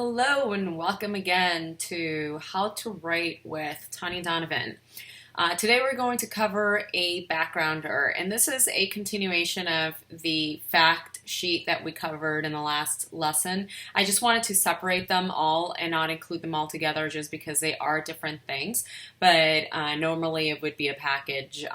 Hello and welcome again to How to Write with Tania Donovan. Today we're going to cover a backgrounder, and this is a continuation of the fact sheet that we covered in the last lesson. I just wanted to separate them all and not include them all together just because they are different things, but normally it would be a package.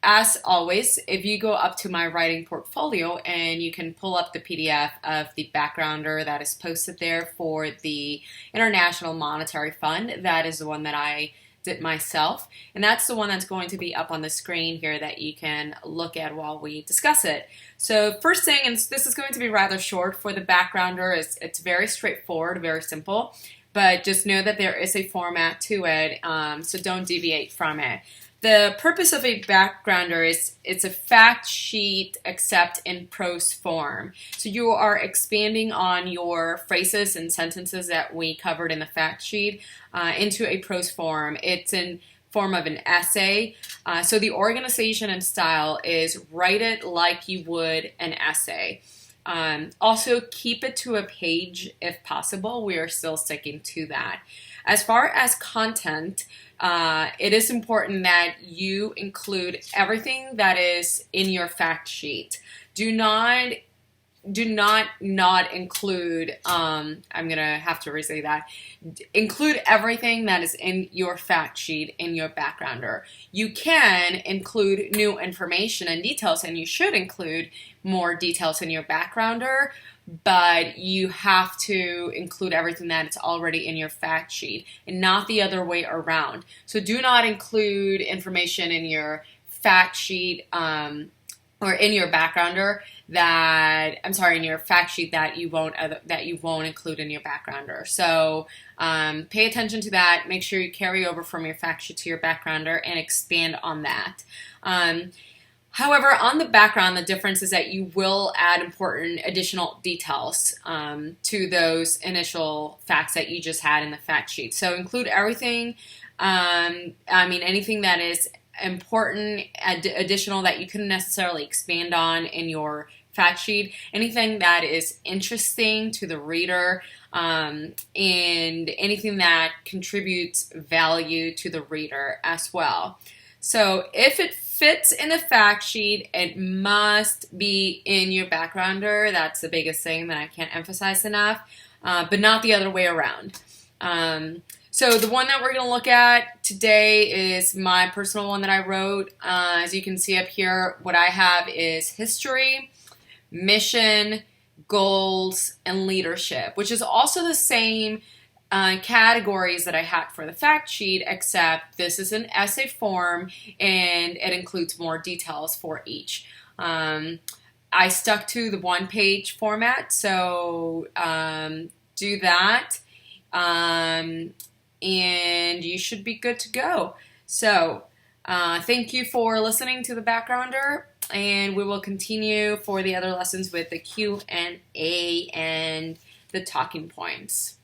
As always, if you go up to my writing portfolio and you can pull up the PDF of the backgrounder that is posted there for the International Monetary Fund, that is the one that I did myself. And that's the one that's going to be up on the screen here that you can look at while we discuss it. So first thing, and this is going to be rather short for the backgrounder, it's very straightforward, very simple, but just know that there is a format to it, so don't deviate from it. The purpose of a backgrounder is it's a fact sheet except in prose form. So you are expanding on your phrases and sentences that we covered in the fact sheet into a prose form. It's in form of an essay. So the organization and style is write it like you would an essay. Also keep it to a page if possible. We are still sticking to that. As far as content, it is important that you include everything that is in your fact sheet. Do not include, I'm going to have to re-say that, include everything that is in your fact sheet in your backgrounder. You can include new information and details, and you should include more details in your backgrounder, but you have to include everything that is already in your fact sheet and not the other way around. So do not include information in your fact sheet or in your backgrounder in your fact sheet that you won't include in your backgrounder. So pay attention to that. Make sure you carry over from your fact sheet to your backgrounder and expand on that. However, on the background, the difference is that you will add important additional details to those initial facts that you just had in the fact sheet. So include everything, anything that is important, additional that you couldn't necessarily expand on in your fact sheet, anything that is interesting to the reader, and anything that contributes value to the reader as well. So if it fits in the fact sheet, it must be in your backgrounder. That's the biggest thing that I can't emphasize enough, but not the other way around. So the one that we're going to look at today is my personal one that I wrote. As you can see up here, what I have is history, mission, goals, and leadership, which is also the same categories that I had for the fact sheet, except this is an essay form and it includes more details for each. I stuck to the one-page format, so do that, and you should be good to go. So thank you for listening to the backgrounder, and we will continue for the other lessons with the Q&A and the talking points.